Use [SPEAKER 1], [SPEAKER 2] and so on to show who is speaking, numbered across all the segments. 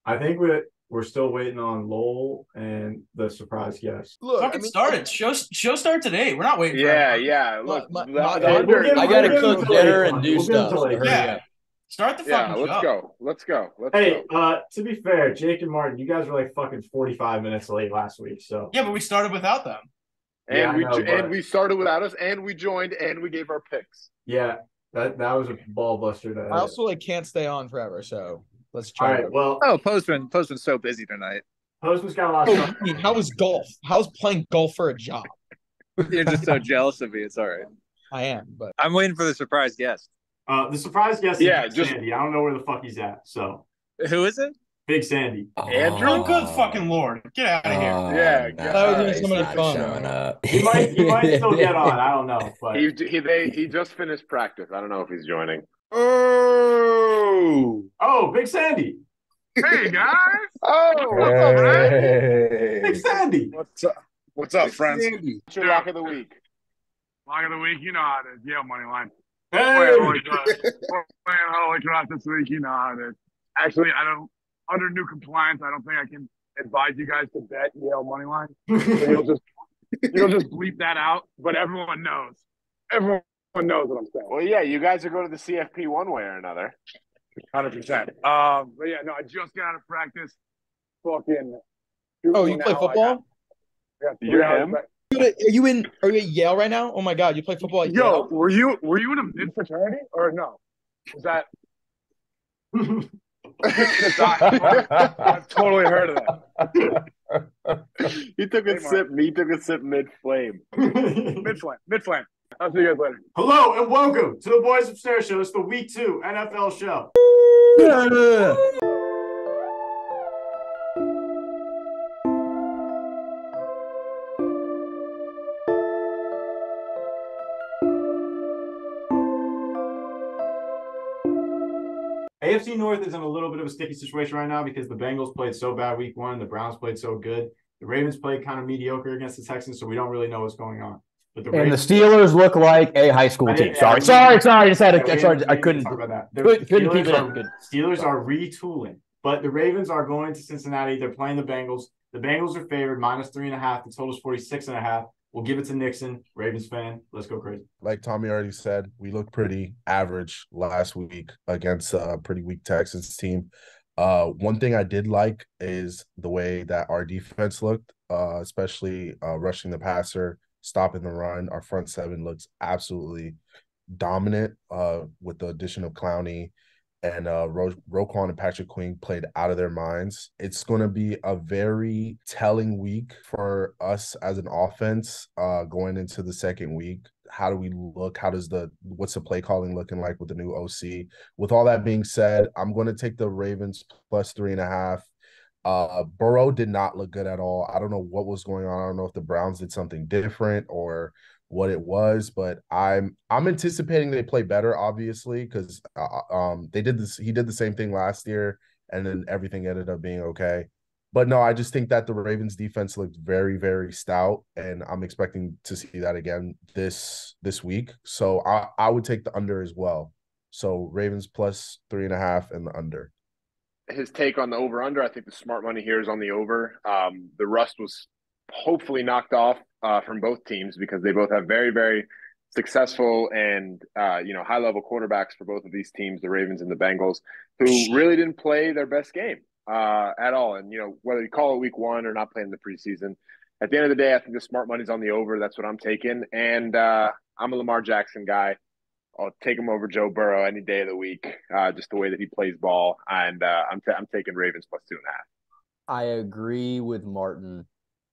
[SPEAKER 1] I think we're still waiting on Lowell and the surprise guest.
[SPEAKER 2] Look,
[SPEAKER 3] Fucking started. Show start today. We're not waiting for
[SPEAKER 4] Yeah,
[SPEAKER 3] everyone.
[SPEAKER 4] yeah. Look,
[SPEAKER 2] my-
[SPEAKER 4] the
[SPEAKER 1] Hey,
[SPEAKER 4] under.
[SPEAKER 1] we'll
[SPEAKER 2] I
[SPEAKER 1] give
[SPEAKER 2] gotta
[SPEAKER 1] him
[SPEAKER 2] cook
[SPEAKER 1] till
[SPEAKER 2] dinner
[SPEAKER 1] 8:20.
[SPEAKER 2] and do
[SPEAKER 1] We'll give him
[SPEAKER 2] stuff.
[SPEAKER 1] till
[SPEAKER 2] So
[SPEAKER 1] 8:20.
[SPEAKER 2] hurry
[SPEAKER 3] Yeah.
[SPEAKER 2] up.
[SPEAKER 3] Start the
[SPEAKER 4] Yeah,
[SPEAKER 3] fucking
[SPEAKER 4] let's
[SPEAKER 3] show.
[SPEAKER 4] go. Let's go. Let's
[SPEAKER 1] Hey,
[SPEAKER 4] go.
[SPEAKER 1] to be fair, Jake and Martin, you guys were like fucking 45 minutes late last week. So
[SPEAKER 3] Yeah, but we started without them.
[SPEAKER 1] Yeah, I know, but-
[SPEAKER 4] we started without us, and we joined, and we gave our picks.
[SPEAKER 1] yeah, that was a ball buster.
[SPEAKER 2] I also can't stay on forever, so let's
[SPEAKER 1] All
[SPEAKER 2] try.
[SPEAKER 1] right, well,
[SPEAKER 5] Oh, Postman's so busy tonight.
[SPEAKER 1] Postman's got a lot of
[SPEAKER 2] Oh,
[SPEAKER 1] stuff.
[SPEAKER 2] I mean, how is golf? How's playing golf for a job?
[SPEAKER 5] You're just so jealous of me. It's all right.
[SPEAKER 2] I am, but
[SPEAKER 5] I'm waiting for the surprise guest.
[SPEAKER 1] The surprise guest is
[SPEAKER 4] Yeah,
[SPEAKER 1] Big
[SPEAKER 4] just-
[SPEAKER 1] Sandy. I don't know where the fuck he's at. So
[SPEAKER 5] Who is it?
[SPEAKER 1] Big Sandy.
[SPEAKER 4] Andrew?
[SPEAKER 3] Oh, good fucking lord. Get out of here.
[SPEAKER 4] Yeah,
[SPEAKER 6] no,
[SPEAKER 4] that was
[SPEAKER 2] even
[SPEAKER 6] he's
[SPEAKER 2] somebody
[SPEAKER 6] not
[SPEAKER 2] fun.
[SPEAKER 6] showing up.
[SPEAKER 1] He might still get on. I don't know, but
[SPEAKER 4] He just finished practice. I don't know if he's joining.
[SPEAKER 1] oh, Big Sandy.
[SPEAKER 4] Hey guys! Oh, what's up, man?
[SPEAKER 1] Big Sandy.
[SPEAKER 4] What's up, friends?
[SPEAKER 7] Sandy.
[SPEAKER 4] What's your lock of the week?
[SPEAKER 7] Lock of the week, you know how it is. Yale money line.
[SPEAKER 1] Hey.
[SPEAKER 7] Playing Holy Cross this week, you know how it is. Actually, I don't. Under new compliance, I don't think I can advise you guys to bet Yale money line. So you'll just bleep that out, but everyone knows. Everyone knows what I'm saying.
[SPEAKER 4] Well, yeah, you guys are going to the CFP one way or another.
[SPEAKER 7] 100%. But yeah, no, I just got out of practice. Fucking.
[SPEAKER 2] oh, you play football?
[SPEAKER 4] You're him?
[SPEAKER 2] Are you at Yale right now? Oh my God, you play football at
[SPEAKER 7] Yo,
[SPEAKER 2] Yale?
[SPEAKER 7] were you in a mid fraternity or no? Was that? I've totally heard of that.
[SPEAKER 4] He took a sip. He took a sip mid flame.
[SPEAKER 7] Mid flame. I'll see you guys later.
[SPEAKER 1] Hello and welcome to the Boys Upstairs Show. It's the Week 2 NFL show. AFC North is in a little bit of a sticky situation right now because the Bengals played so bad week 1. The Browns played so good. The Ravens played kind of mediocre against the Texans, so we don't really know what's going on. But the
[SPEAKER 6] And the Steelers look like a high school team. Sorry. I just had I couldn't
[SPEAKER 1] talk about that.
[SPEAKER 6] couldn't keep it up.
[SPEAKER 1] Steelers are retooling, but the Ravens are going to Cincinnati. They're playing the Bengals. The Bengals are favored -3.5. The total is 46.5. We'll give it to Nickson, Ravens fan. Let's go crazy.
[SPEAKER 8] Like Tommy already said, we looked pretty average last week against a pretty weak Texans team. One thing I did like is the way that our defense looked, especially rushing the passer, stopping the run. Our front seven looks absolutely dominant with the addition of Clowney, and Roquan and Patrick Queen played out of their minds. It's going to be a very telling week for us as an offense going into the second week. How do we look? What's the play calling looking like with the new OC? With all that being said, I'm going to take the Ravens +3.5. Burrow did not look good at all. I don't know what was going on. I don't know if the Browns did something different or what it was, but I'm anticipating they play better, obviously, because he did the same thing last year, and then everything ended up being okay. But no, I just think that the Ravens defense looked very, very stout, and I'm expecting to see that again this week. So I would take the under as well. So Ravens +3.5 and the under.
[SPEAKER 4] His take on the over-under, I think the smart money here is on the over. The rust was hopefully knocked off from both teams because they both have very, very successful and high-level quarterbacks for both of these teams, the Ravens and the Bengals, who really didn't play their best game at all. And, whether you call it week 1 or not playing the preseason, at the end of the day, I think the smart money's on the over. That's what I'm taking. And I'm a Lamar Jackson guy. I'll take him over Joe Burrow any day of the week, just the way that he plays ball. And I'm taking Ravens +2.5.
[SPEAKER 6] I agree with Martin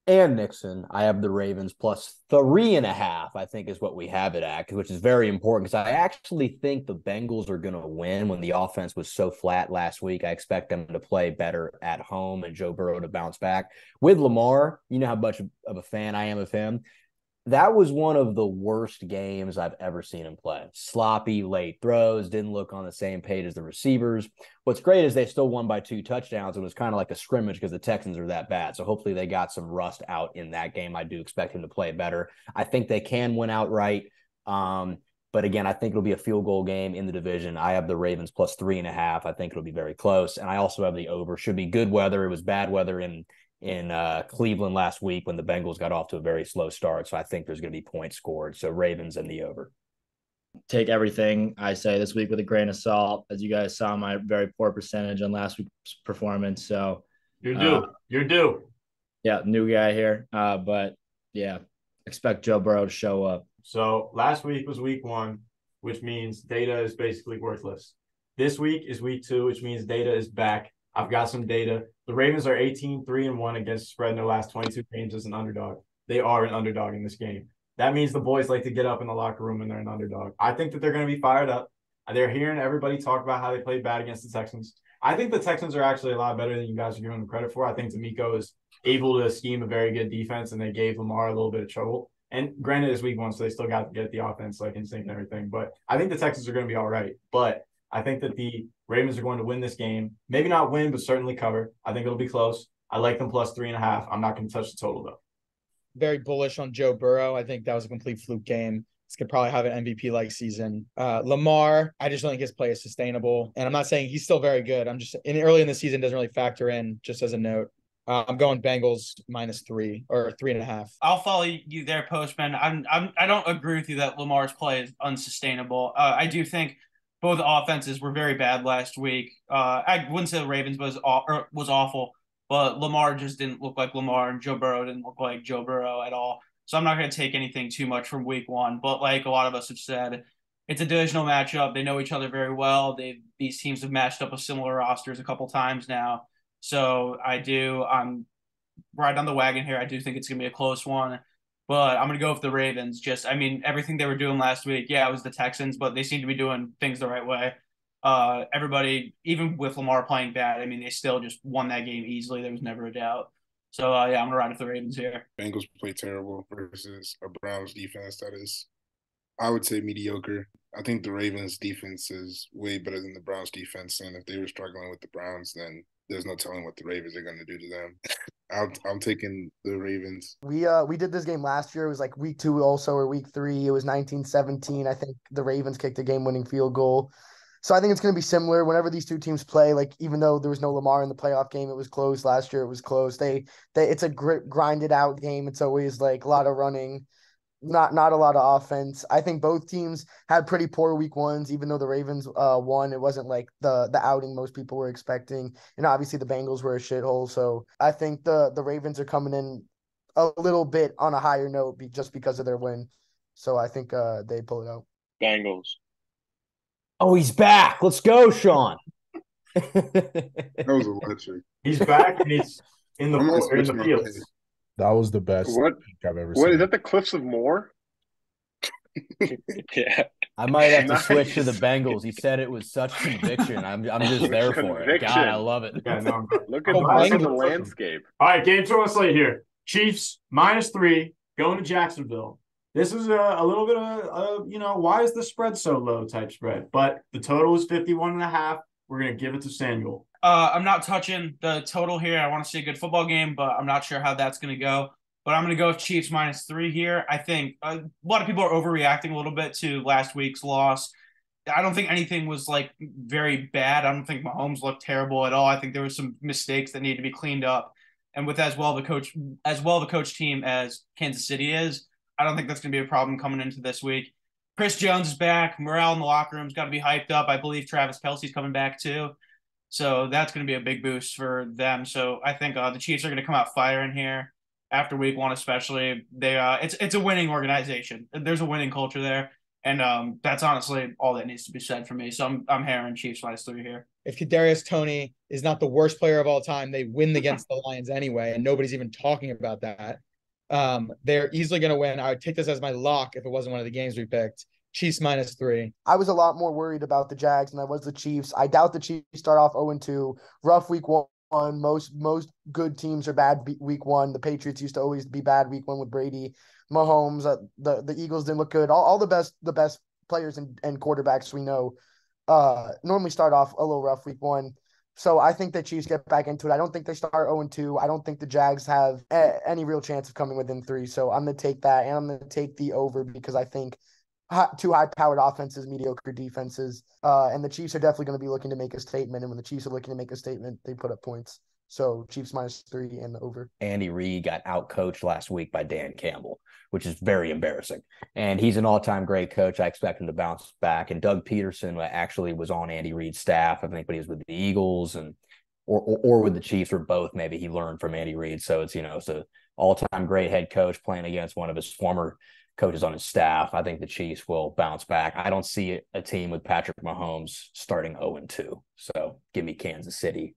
[SPEAKER 6] and Nickson. I have the Ravens +3.5, I think is what we have it at, which is very important because I actually think the Bengals are going to win when the offense was so flat last week. I expect them to play better at home and Joe Burrow to bounce back. With Lamar, you know how much of a fan I am of him. That was one of the worst games I've ever seen him play. Sloppy, late throws, didn't look on the same page as the receivers. What's great is they still won by 2 touchdowns. It was kind of like a scrimmage because the Texans are that bad. So hopefully they got some rust out in that game. I do expect him to play better. I think they can win outright. But again, I think it'll be a field goal game in the division. I have the Ravens plus 3.5. I think it'll be very close. And I also have the over. Should be good weather. It was bad weather in Cleveland last week when the Bengals got off to a very slow start. So I think there's going to be points scored. So Ravens and the over.
[SPEAKER 2] Take everything I say this week with a grain of salt. As you guys saw, my very poor percentage on last week's performance. So
[SPEAKER 1] You're due. You're due.
[SPEAKER 2] yeah, new guy here. But yeah, expect Joe Burrow to show up.
[SPEAKER 1] So last week was week 1, which means data is basically worthless. This week is week 2, which means data is back. I've got some data. The Ravens are 18-3-1 against the spread in their last 22 games as an underdog. They are an underdog in this game. That means the boys like to get up in the locker room when they're an underdog. I think that they're going to be fired up. They're hearing everybody talk about how they played bad against the Texans. I think the Texans are actually a lot better than you guys are giving them credit for. I think D'Amico is able to scheme a very good defense, and they gave Lamar a little bit of trouble. And granted, it's week 1, so they still got to get the offense like in sync and everything. But I think the Texans are going to be all right. But I think that the Ravens are going to win this game. Maybe not win, but certainly cover. I think it'll be close. I like them plus 3.5. I'm not going to touch the total, though.
[SPEAKER 2] Very bullish on Joe Burrow. I think that was a complete fluke game. He's going to probably have an MVP-like season. Lamar, I just don't think his play is sustainable. And I'm not saying he's still very good. I'm just early in the season doesn't really factor in, just as a note. I'm going Bengals -3 or 3.5.
[SPEAKER 3] I'll follow you there, Postman. I don't agree with you that Lamar's play is unsustainable. I do think both offenses were very bad last week. I wouldn't say the Ravens was awful, but Lamar just didn't look like Lamar, and Joe Burrow didn't look like Joe Burrow at all. So I'm not going to take anything too much from week 1. But like a lot of us have said, it's a divisional matchup. They know each other very well. These teams have matched up with similar rosters a couple times now. So I'm right on the wagon here. I do think it's going to be a close one, but I'm going to go with the Ravens. Everything they were doing last week, yeah, it was the Texans, but they seem to be doing things the right way. Everybody, even with Lamar playing bad, they still just won that game easily. There was never a doubt. So, yeah, I'm going to ride with the Ravens here.
[SPEAKER 9] Bengals play terrible versus a Browns defense that is, I would say, mediocre. I think the Ravens defense is way better than the Browns defense, and if they were struggling with the Browns, then there's no telling what the Ravens are going to do to them. I'm taking the Ravens.
[SPEAKER 10] We did this game last year. It was like week 2 also, or week 3. It was 19-17. I think the Ravens kicked a game-winning field goal. So I think it's going to be similar whenever these two teams play. Like, even though there was no Lamar in the playoff game, it was close last year. It was close. It's a grinded out game. It's always like a lot of running, not a lot of offense. I think both teams had pretty poor week 1s, even though the Ravens won. It wasn't like the outing most people were expecting. And obviously the Bengals were a shithole. So I think the Ravens are coming in a little bit on a higher note just because of their win. So I think they pull it out.
[SPEAKER 4] Bengals.
[SPEAKER 6] Oh, he's back. Let's go, Sean.
[SPEAKER 9] That was electric.
[SPEAKER 1] He's back and he's in the fields.
[SPEAKER 8] That was the best
[SPEAKER 4] What?
[SPEAKER 8] I've ever seen.
[SPEAKER 4] What is that? The Cliffs of Moher?
[SPEAKER 5] Yeah.
[SPEAKER 6] I might have to
[SPEAKER 4] Nice.
[SPEAKER 6] switch to the Bengals. He said it was such conviction. I'm just there for it.
[SPEAKER 4] Conviction.
[SPEAKER 6] God, I love it.
[SPEAKER 1] Yeah, no,
[SPEAKER 4] Look at
[SPEAKER 2] Bengals.
[SPEAKER 4] the landscape.
[SPEAKER 1] All right, game 2 on slate here. Chiefs -3 going to Jacksonville. This is a little bit of why is the spread so low type spread? But the total is 51.5. We're going to give it to Samuel.
[SPEAKER 3] I'm not touching the total here. I want to see a good football game, but I'm not sure how that's going to go. But I'm going to go with Chiefs -3 here. I think a lot of people are overreacting a little bit to last week's loss. I don't think anything was like very bad. I don't think Mahomes looked terrible at all. I think there were some mistakes that need to be cleaned up. And with as well the coach team as Kansas City is, I don't think that's going to be a problem coming into this week. Chris Jones is back. Morale in the locker room's got to be hyped up. I believe Travis Kelce's coming back too. So that's going to be a big boost for them. So I think the Chiefs are going to come out firing here after week 1 especially. It's a winning organization. There's a winning culture there. And that's honestly all that needs to be said for me. So I'm herring Chiefs -3 here.
[SPEAKER 2] If Kadarius Toney is not the worst player of all time, they win against the Lions anyway, and nobody's even talking about that. They're easily going to win. I would take this as my lock if it wasn't one of the games we picked. Chiefs -3.
[SPEAKER 10] I was a lot more worried about the Jags than I was the Chiefs. I doubt the Chiefs start off 0-2. Rough week 1. Most good teams are bad week 1. The Patriots used to always be bad week 1 with Brady. Mahomes, the Eagles didn't look good. All the best players and quarterbacks we know normally start off a little rough week 1. So I think the Chiefs get back into it. I don't think they start 0-2. I don't think the Jags have any real chance of coming within 3. So I'm going to take that, and I'm going to take the over because I think two high-powered offenses, mediocre defenses. And the Chiefs are definitely going to be looking to make a statement. And when the Chiefs are looking to make a statement, they put up points. So Chiefs -3 and the over.
[SPEAKER 6] Andy Reid got outcoached last week by Dan Campbell, which is very embarrassing. And he's an all-time great coach. I expect him to bounce back. And Doug Peterson actually was on Andy Reid's staff. I think, but he was with the Eagles and or with the Chiefs, or both. Maybe he learned from Andy Reid. So it's an all-time great head coach playing against one of his former coaches on his staff. I think the Chiefs will bounce back. I don't see a team with Patrick Mahomes starting 0-2. So give me Kansas City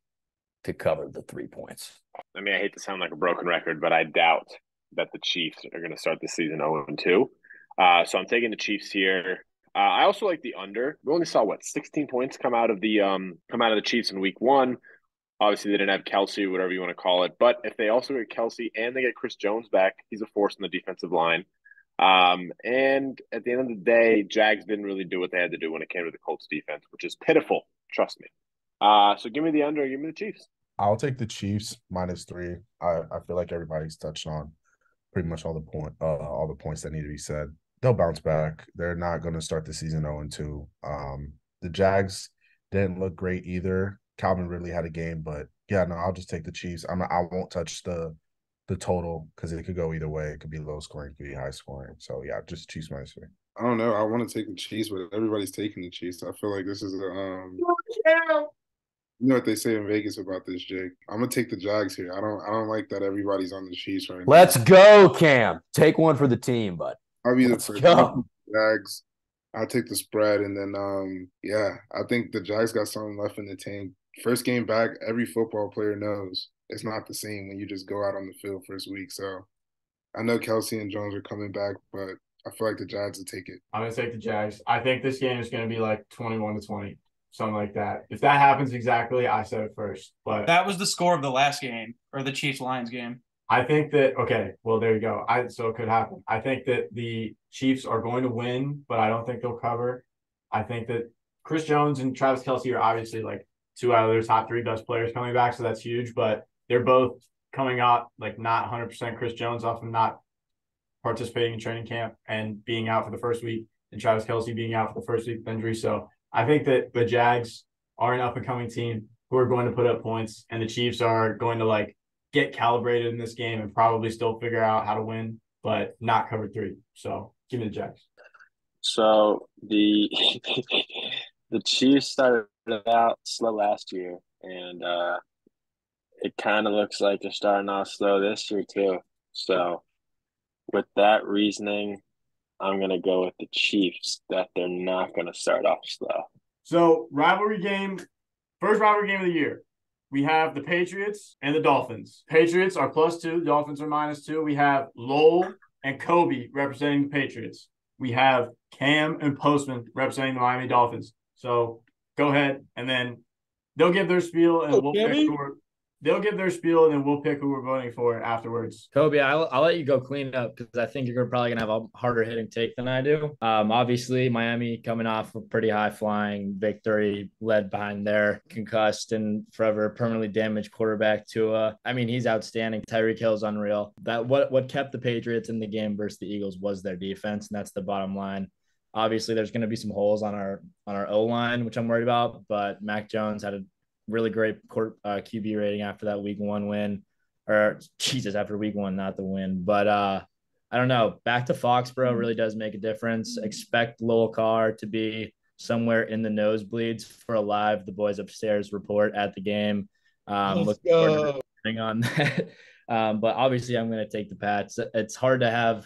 [SPEAKER 6] to cover the 3 points.
[SPEAKER 4] I mean, I hate to sound like a broken record, but I doubt that the Chiefs are going to start the season 0-2. So I'm taking the Chiefs here. I also like the under. We only saw 16 points come out of the Chiefs in week 1. Obviously, they didn't have Kelsey, whatever you want to call it. But if they also get Kelsey and they get Chris Jones back, he's a force in the defensive line. And at the end of the day, Jags didn't really do what they had to do when it came to the Colts defense, which is pitiful. Trust me. So give me the under. Give me the Chiefs.
[SPEAKER 8] I'll take the Chiefs -3. I feel like everybody's touched on pretty much all the points that need to be said. They'll bounce back. They're not going to start the season 0-2. The Jags didn't look great either. Calvin Ridley had a game, but yeah, no, I'll just take the Chiefs. I won't touch the total because it could go either way. It could be low scoring, it could be high scoring. So yeah, just Chiefs -3.
[SPEAKER 9] I don't know. I want to take the Chiefs, but everybody's taking the Chiefs. I feel like this is you know what they say in Vegas about this, Jake. I'm gonna take the Jags here. I don't like that everybody's on the Chiefs right now.
[SPEAKER 6] Let's go, Cam. Take one for the team, bud.
[SPEAKER 9] I'll be the
[SPEAKER 6] Let's
[SPEAKER 9] first.
[SPEAKER 6] go.
[SPEAKER 9] Jags. I'll take the spread, and then I think the Jags got something left in the tank. First game back, every football player knows it's not the same when you just go out on the field first week. So I know Kelsey and Jones are coming back, but I feel like the Jags will take it.
[SPEAKER 1] I'm going to take the Jags. I think this game is going to be like 21-20, something like that. If that happens exactly, I said it first. But
[SPEAKER 3] that was the score of the last game, or the Chiefs-Lions game.
[SPEAKER 1] I think that, okay, well, there you go. So it could happen. I think that the Chiefs are going to win, but I don't think they'll cover. I think that Chris Jones and Travis Kelce are obviously like 2 out of their top 3 best players coming back, so that's huge. But they're both coming out like not 100%. Chris Jones off of not participating in training camp and being out for the first week, and Travis Kelce being out for the first week with injury. So I think that the Jags are an up-and-coming team who are going to put up points, and the Chiefs are going to like get calibrated in this game and probably still figure out how to win, but not cover 3. So give me the Jags.
[SPEAKER 11] So the Chiefs started out slow last year, and it kind of looks like they're starting off slow this year too. So with that reasoning, I'm going to go with the Chiefs, that they're not going to start off slow.
[SPEAKER 1] So rivalry game, first rivalry game of the year. We have the Patriots and the Dolphins. Patriots are +2. Dolphins are -2. We have Lowell and Coby representing the Patriots. We have Cam and Postman representing the Miami Dolphins. So go ahead, and then they'll give their spiel, and we'll pick who we're voting for afterwards.
[SPEAKER 2] Coby, I'll let you go clean up because I think you're probably going to have a harder hitting take than I do. Obviously, Miami coming off a pretty high flying victory led behind their concussed and forever permanently damaged quarterback Tua. I mean, he's outstanding. Tyreek Hill's unreal. That what kept the Patriots in the game versus the Eagles was their defense, and that's the bottom line. Obviously, there's going to be some holes on our O-line, which I'm worried about, but Mac Jones had a really great QB rating after that week 1 win, after week 1, not the win. But I don't know. Back to Foxborough really does make a difference. Expect Lowell Carr to be somewhere in the nosebleeds for a live The Boys Upstairs report at the game. Looking forward to on that. But obviously, I'm going to take the Pats. It's hard to have,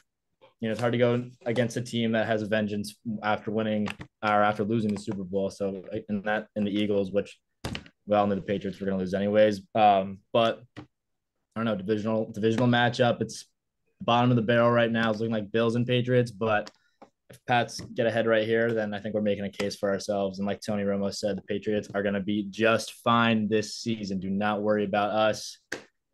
[SPEAKER 2] it's hard to go against a team that has a vengeance after winning or after losing the Super Bowl. So in the Eagles, which we all knew the Patriots were going to lose anyways. But I don't know, divisional matchup. It's bottom of the barrel right now. It's looking like Bills and Patriots. But if Pats get ahead right here, then I think we're making a case for ourselves. And like Tony Romo said, the Patriots are going to be just fine this season. Do not worry about us.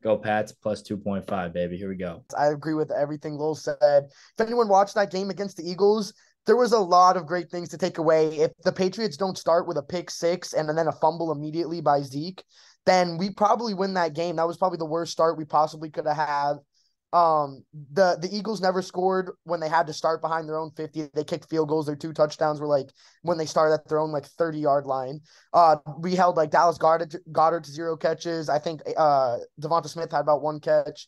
[SPEAKER 2] Go Pats +2.5, baby. Here we go.
[SPEAKER 10] I agree with everything Lowell said. If anyone watched that game against the Eagles, there was a lot of great things to take away. If the Patriots don't start with a pick 6 and then a fumble immediately by Zeke, then we probably win that game. That was probably the worst start we possibly could have had The Eagles never scored when they had to start behind their own 50. They kicked field goals. Their 2 touchdowns were like when they started at their own like 30-yard line. We held like Dallas Goddard to 0 catches. I think Devonta Smith had about 1 catch.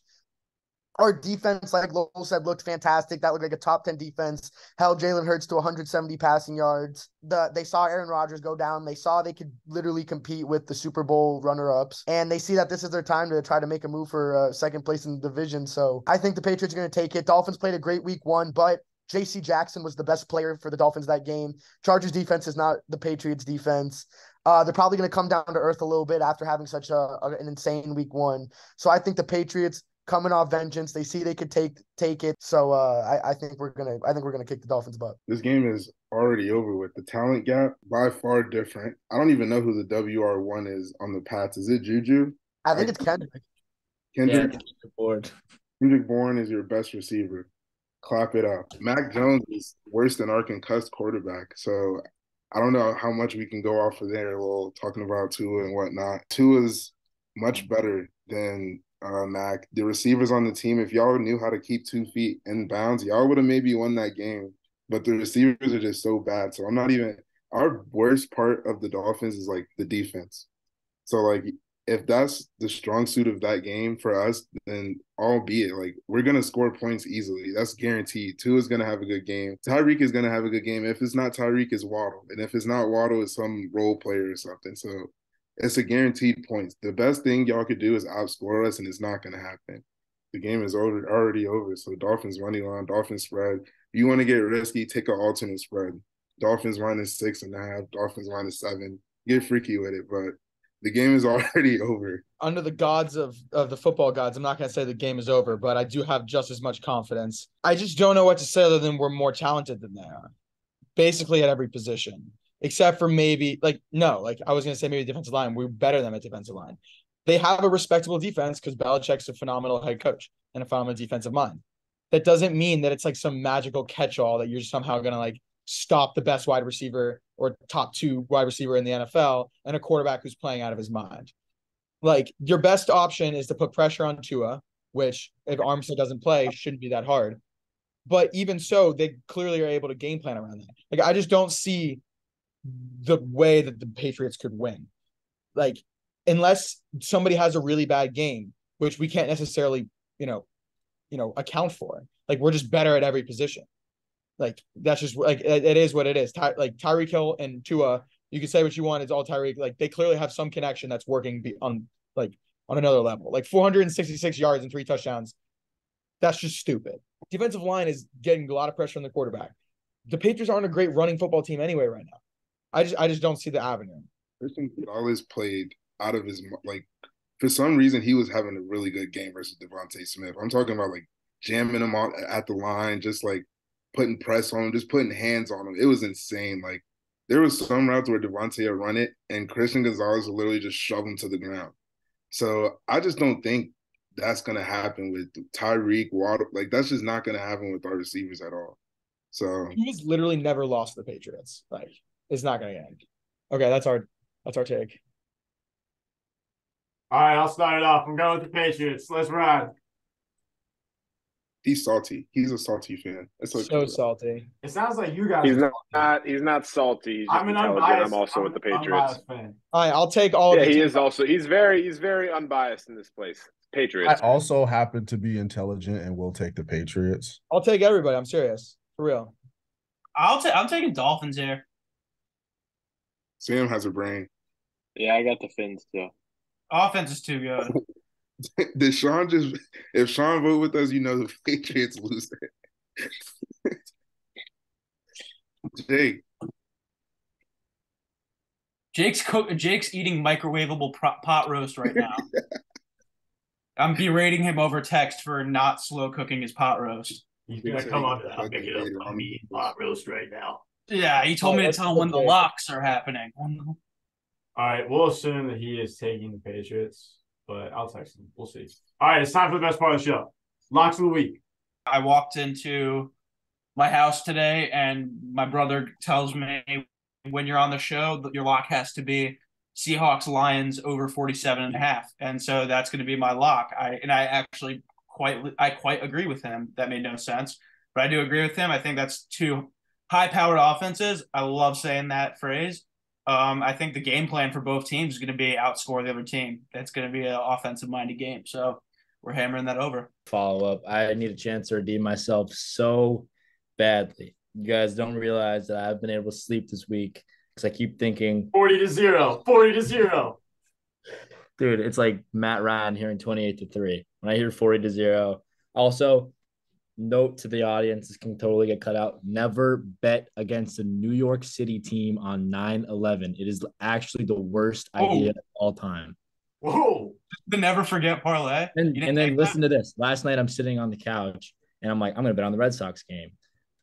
[SPEAKER 10] Our defense, like Lowell said, looked fantastic. That looked like a top 10 defense. Held Jalen Hurts to 170 passing yards. They saw Aaron Rodgers go down. They saw they could literally compete with the Super Bowl runner-ups. And they see that this is their time to try to make a move for second place in the division. So I think the Patriots are going to take it. Dolphins played a great week 1, but J.C. Jackson was the best player for the Dolphins that game. Chargers defense is not the Patriots defense. They're probably going to come down to earth a little bit after having such an insane week 1. So I think the Patriots coming off vengeance, they see they could take it. So I think we're gonna kick the Dolphins' butt.
[SPEAKER 9] This game is already over with. The talent gap by far different. I don't even know who the WR1 is on the Pats. Is it Juju?
[SPEAKER 10] I think it's Kendrick.
[SPEAKER 9] Kendrick Bourne is your best receiver. Clap it up. Mac Jones is worse than our concussed quarterback. So I don't know how much we can go off of there. Well, talking about Tua and whatnot. Tua's much better than Mac. The receivers on the team, if y'all knew how to keep 2 feet in bounds, y'all would have maybe won that game. But the receivers are just so bad. So I'm not even – our worst part of the Dolphins is, like, the defense. So, like, if that's the strong suit of that game for us, then albeit, like, we're going to score points easily. That's guaranteed. Tua's going to have a good game. Tyreek is going to have a good game. If it's not Tyreek, it's Waddle. And if it's not Waddle, it's some role player or something. So it's a guaranteed points. The best thing y'all could do is outscore us, and it's not going to happen. The game is already over. So Dolphins money line, Dolphins spread. If you want to get risky, take an alternate spread. Dolphins -6.5, Dolphins -7. Get freaky with it, but the game is already over.
[SPEAKER 2] Under the gods of the football gods, I'm not going to say the game is over, but I do have just as much confidence. I just don't know what to say other than we're more talented than they are, basically at every position. Except for maybe, I was going to say maybe defensive line. We're better than a defensive line. They have a respectable defense because Belichick's a phenomenal head coach and a phenomenal defensive mind. That doesn't mean that it's like some magical catch-all that you're somehow going to like stop the best wide receiver or top 2 wide receiver in the NFL and a quarterback who's playing out of his mind. Like, your best option is to put pressure on Tua, which if Armstead doesn't play, shouldn't be that hard. But even so, they clearly are able to game plan around that. Like, I just don't see the way that the Patriots could win. Like, unless somebody has a really bad game, which we can't necessarily, account for. Like, we're just better at every position. Like, that's just like it is what it is. Tyreek Hill and Tua, you can say what you want. It's all Tyreek. Like, they clearly have some connection that's working on another level. Like 466 yards and 3 touchdowns. That's just stupid. Defensive line is getting a lot of pressure on the quarterback. The Patriots aren't a great running football team anyway right now. I just don't see the avenue.
[SPEAKER 9] Christian Gonzalez played out of his for some reason he was having a really good game versus Devontae Smith. I'm talking about like jamming him out at the line, just like putting press on him, just putting hands on him. It was insane. Like, there was some routes where Devontae would run it and Christian Gonzalez would literally just shove him to the ground. So I just don't think that's going to happen with Tyreek, Waddle. Like, that's just not going to happen with our receivers at all. So
[SPEAKER 2] he's literally never lost to the Patriots. Like, it's not going to end. Okay, that's our take.
[SPEAKER 1] All right, I'll start it off. I'm going with the Patriots. Let's ride.
[SPEAKER 9] He's salty. He's a salty fan. It's okay.
[SPEAKER 2] So salty.
[SPEAKER 1] It sounds like you guys.
[SPEAKER 4] He's not salty. He's just
[SPEAKER 1] I'm an
[SPEAKER 4] intelligent.
[SPEAKER 1] unbiased.
[SPEAKER 4] I'm also with the Patriots.
[SPEAKER 1] Fan.
[SPEAKER 2] All right, I'll take all.
[SPEAKER 4] Yeah, he is also. He's very unbiased in this place. Patriots.
[SPEAKER 8] I also happen to be intelligent and will take the Patriots.
[SPEAKER 2] I'll take everybody. I'm serious, for real.
[SPEAKER 3] I'm taking Dolphins here.
[SPEAKER 9] Sam has a brain.
[SPEAKER 11] Yeah, I got the Fins too.
[SPEAKER 3] Offense is too good.
[SPEAKER 9] Did Sean if Sean vote with us, the Patriots lose it. Jake.
[SPEAKER 3] Jake's eating microwavable pot roast right now. I'm berating him over text for not slow cooking his pot roast.
[SPEAKER 1] He's gonna come on and I'll pick it up. I'm eating pot roast right now.
[SPEAKER 3] Yeah, he told me to tell him when the locks are happening.
[SPEAKER 1] All right, we'll assume that he is taking the Patriots, but I'll text him. We'll see. All right, it's time for the best part of the show. Locks of the week.
[SPEAKER 3] I walked into my house today, and my brother tells me when you're on the show, your lock has to be Seahawks Lions over 47.5. And so that's going to be my lock. I actually quite agree with him. That made no sense, but I do agree with him. I think that's two high-powered offenses. I love saying that phrase. I think the game plan for both teams is going to be outscore the other team. That's going to be an offensive-minded game. So we're hammering that over.
[SPEAKER 12] Follow up. I need a chance to redeem myself so badly. You guys don't realize that I've been able to sleep this week because I keep thinking
[SPEAKER 1] 40-0, 40-0.
[SPEAKER 12] Dude, it's like Matt Ryan hearing 28-3. When I hear 40-0. Also, note to the audience, this can totally get cut out. Never bet against a New York City team on 9/11. It is actually the worst idea of all time.
[SPEAKER 1] Whoa.
[SPEAKER 3] The never forget parlay.
[SPEAKER 12] And then listen to this. Last night I'm sitting on the couch and I'm like, I'm gonna bet on the Red Sox game.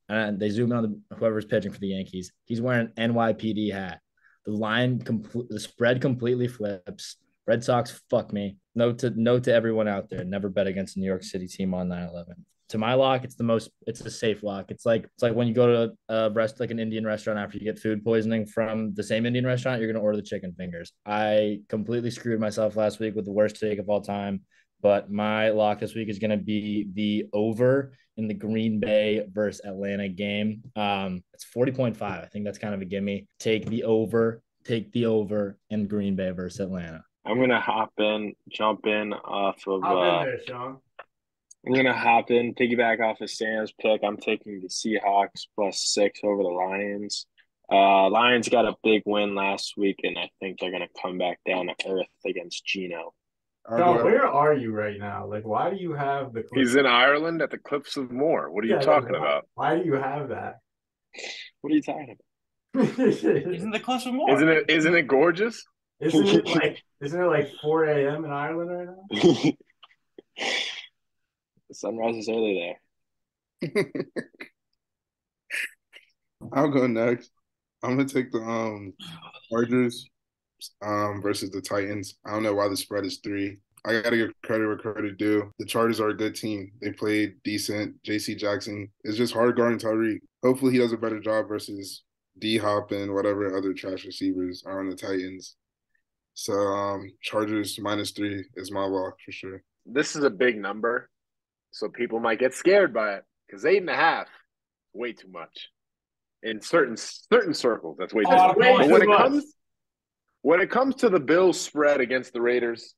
[SPEAKER 12] And they zoom in on whoever's pitching for the Yankees. He's wearing an NYPD hat. The spread completely flips. Red Sox, fuck me. Note to everyone out there: never bet against a New York City team on 9/11. To my lock, it's a safe lock. It's like when you go to an Indian restaurant after you get food poisoning from the same Indian restaurant, you're gonna order the chicken fingers. I completely screwed myself last week with the worst take of all time, but my lock this week is gonna be the over in the Green Bay versus Atlanta game. It's 40.5. I think that's kind of a gimme. Take the over in Green Bay versus Atlanta.
[SPEAKER 11] I'm gonna jump in off of.
[SPEAKER 1] Hop in there, Sean.
[SPEAKER 11] I'm gonna hop in, piggyback off of Sam's pick. I'm taking the Seahawks +6 over the Lions. Lions got a big win last week, and I think they're gonna come back down to earth against Geno.
[SPEAKER 1] Sean, where are you right now? Like, why do you have the?
[SPEAKER 4] He's in Ireland at the Cliffs of Moher. What are you talking about?
[SPEAKER 1] Why do you have that?
[SPEAKER 11] What are you talking about?
[SPEAKER 3] Isn't the Cliffs of Moher?
[SPEAKER 4] Isn't it gorgeous?
[SPEAKER 1] Isn't it like 4 a.m. in Ireland right now?
[SPEAKER 11] The sunrise is early there.
[SPEAKER 9] I'll go next. I'm gonna take the Chargers versus the Titans. I don't know why the spread is 3. I gotta give credit where credit due. The Chargers are a good team. They played decent. JC Jackson is just hard guarding Tyreek. Hopefully he does a better job versus D-Hop and whatever other trash receivers are on the Titans. So Chargers -3 is my lock for sure.
[SPEAKER 4] This is a big number, so people might get scared by it because 8.5, way too much. In certain circles, that's way too much. But when it comes to the Bills spread against the Raiders,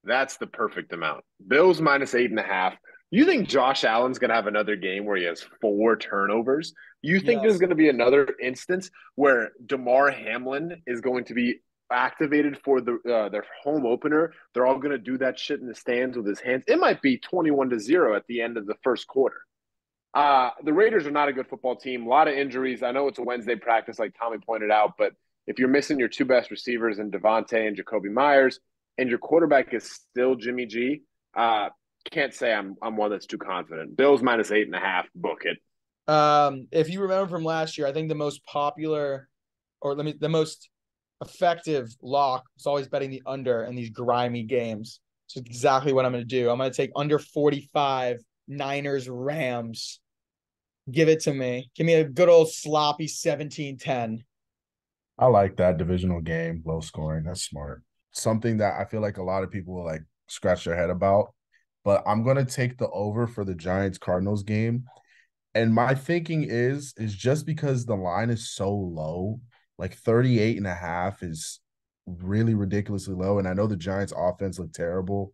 [SPEAKER 4] that's the perfect amount. Bills -8.5. You think Josh Allen's going to have another game where he has 4 turnovers? You think there's going to be another instance where DeMar Hamlin is going to be activated for their home opener? They're all going to do that shit in the stands with his hands. It might be 21-0 at the end of the first quarter. The Raiders are not a good football team. A lot of injuries. I know it's a Wednesday practice, like Tommy pointed out, but if you're missing your 2 best receivers in Devontae and Jacoby Myers, and your quarterback is still Jimmy G, can't say I'm one that's too confident. Bills -8.5. Book it.
[SPEAKER 2] If you remember from last year, I think the most popular, the most effective lock was always betting the under in these grimy games. So exactly what I'm going to do. I'm going to take under 45 Niners Rams. Give it to me. Give me a good old sloppy 17-10.
[SPEAKER 8] I like that divisional game, low scoring. That's smart. Something that I feel like a lot of people will like scratch their head about, but I'm going to take the over for the Giants-Cardinals game. And my thinking is just because the line is so low, like 38.5 is really ridiculously low. And I know the Giants offense looked terrible.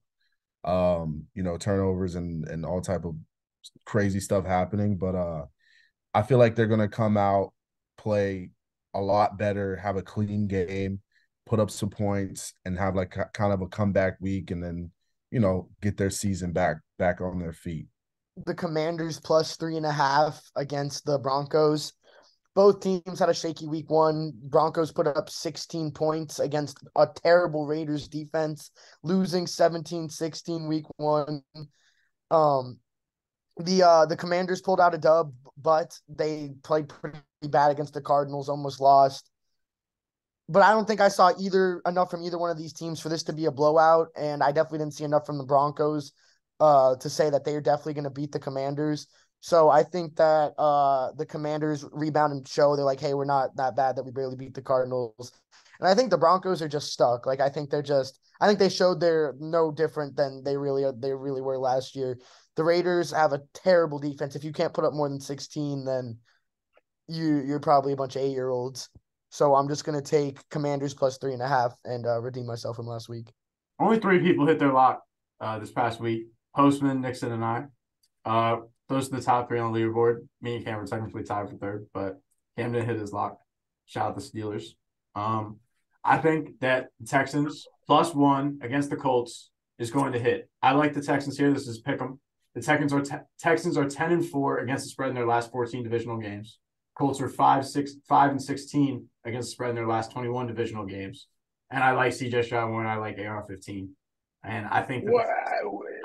[SPEAKER 8] Turnovers and all type of crazy stuff happening. But I feel like they're going to come out, play a lot better, have a clean game, put up some points, and have like kind of a comeback week, and then, get their season back on their feet.
[SPEAKER 10] The Commanders +3.5 against the Broncos. Both teams had a shaky week 1. Broncos put up 16 points against a terrible Raiders defense, losing 17-16 week 1. The Commanders pulled out a dub, but they played pretty bad against the Cardinals, almost lost. But I don't think I saw enough from either one of these teams for this to be a blowout, and I definitely didn't see enough from the Broncos to say that they are definitely going to beat the Commanders. So I think that the Commanders rebound and show they're like, hey, we're not that bad that we barely beat the Cardinals. And I think the Broncos are just stuck. Like, I think they're just I think they showed they're no different than they really were last year. The Raiders have a terrible defense. If you can't put up more than 16, then you're probably a bunch of 8-year-olds. So I'm just gonna take Commanders plus 3.5 and redeem myself from last week.
[SPEAKER 1] Only 3 people hit their lock this past week. Postman, Nickson, and I. Those are the top 3 on the leaderboard. Me and Cam were technically tied for third, but Cam didn't hit his lock. Shout out the Steelers. I think that the Texans plus 1 against the Colts is going to hit. I like the Texans here. This is pick 'em. The Texans are 10-4 against the spread in their last 14 divisional games. Colts are 5-16 against the spread in their last 21 divisional games. And I like CJ Stroud more than I like AR-15. And I think that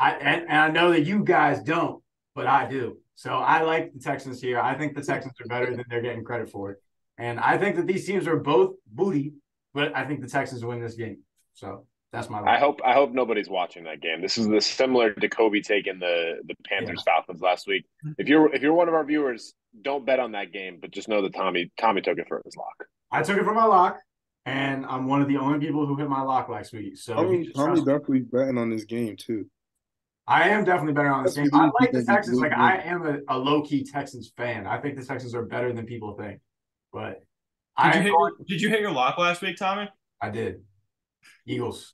[SPEAKER 1] I know that you guys don't, but I do. So I like the Texans here. I think the Texans are better than they're getting credit for it. And I think that these teams are both booty, but I think the Texans win this game. So that's my
[SPEAKER 4] I hope nobody's watching that game. This is similar to Coby taking the Panthers Falcons last week. If you're one of our viewers, don't bet on that game, but just know that Tommy took it for his lock.
[SPEAKER 1] I took it for my lock, and I'm one of the only people who hit my lock last week. So
[SPEAKER 9] Tommy definitely betting on this game too.
[SPEAKER 1] I am definitely better on this game. I like the Texans. Like, I am a low-key Texans fan. I think the Texans are better than people think. But
[SPEAKER 3] did you hit your lock last week, Tommy?
[SPEAKER 1] I did. Eagles.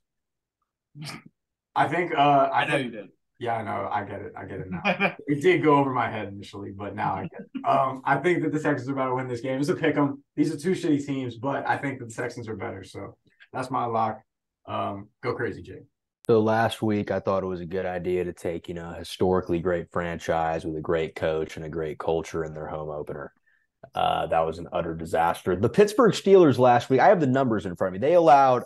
[SPEAKER 1] I think
[SPEAKER 3] I know you did.
[SPEAKER 1] Yeah, I know. I get it now. It did go over my head initially, but now I get it. I think that the Texans are about to win this game. It's a pick 'em. These are 2 shitty teams, but I think that the Texans are better. So that's my lock. Go crazy, Jake.
[SPEAKER 6] So last week, I thought it was a good idea to take, a historically great franchise with a great coach and a great culture in their home opener. That was an utter disaster. The Pittsburgh Steelers last week, I have the numbers in front of me. They allowed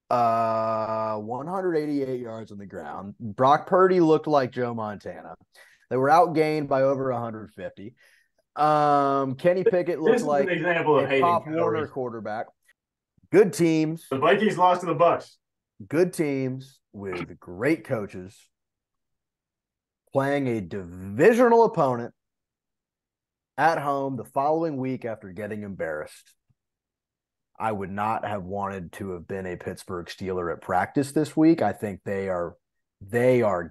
[SPEAKER 6] 188 yards on the ground. Brock Purdy looked like Joe Montana. They were outgained by over 150. Kenny Pickett looked like
[SPEAKER 1] an example of
[SPEAKER 6] a Pop Warner quarterback. Good teams.
[SPEAKER 1] The Vikings lost to the Bucs.
[SPEAKER 6] Good teams with great coaches playing a divisional opponent at home the following week after getting embarrassed. I would not have wanted to have been a Pittsburgh Steeler at practice this week. I think they are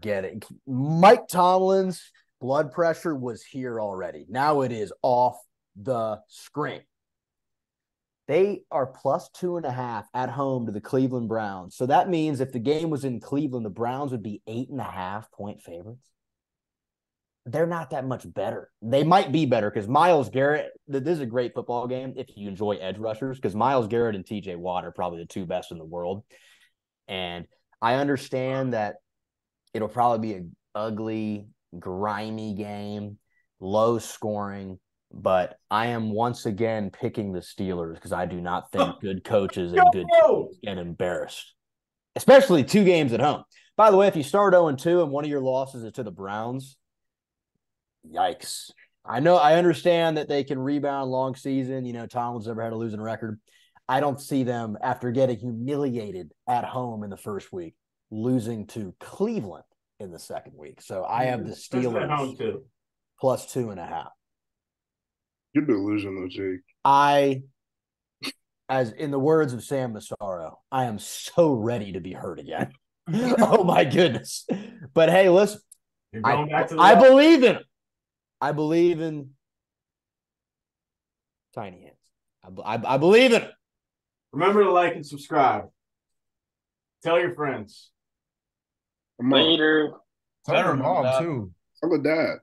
[SPEAKER 6] getting Mike Tomlin's blood pressure was here already. Now it is off the screen. They are plus 2.5 at home to the Cleveland Browns. So that means if the game was in Cleveland, the Browns would be 8.5-point favorites. They're not that much better. They might be better because Myles Garrett, this is a great football game if you enjoy edge rushers, because Myles Garrett and TJ Watt are probably the 2 best in the world. And I understand that it'll probably be an ugly, grimy game, low scoring, but I am once again picking the Steelers because I do not think good coaches and good teams get embarrassed, especially 2 games at home. By the way, if you start 0-2 and one of your losses is to the Browns, yikes. I understand that they can rebound long season. Tomlin's never had a losing record. I don't see them, after getting humiliated at home in the first week, losing to Cleveland in the second week. So I have the Steelers plus 2.5.
[SPEAKER 9] You're delusional, Jake.
[SPEAKER 6] As in the words of Sam Massaro, I am so ready to be hurt again. Oh my goodness. But hey, listen, I believe in him. I believe in tiny hands. I believe in him.
[SPEAKER 1] Remember to like and subscribe. Tell your friends.
[SPEAKER 11] Later.
[SPEAKER 8] Tell your mom too.
[SPEAKER 9] Tell her dad.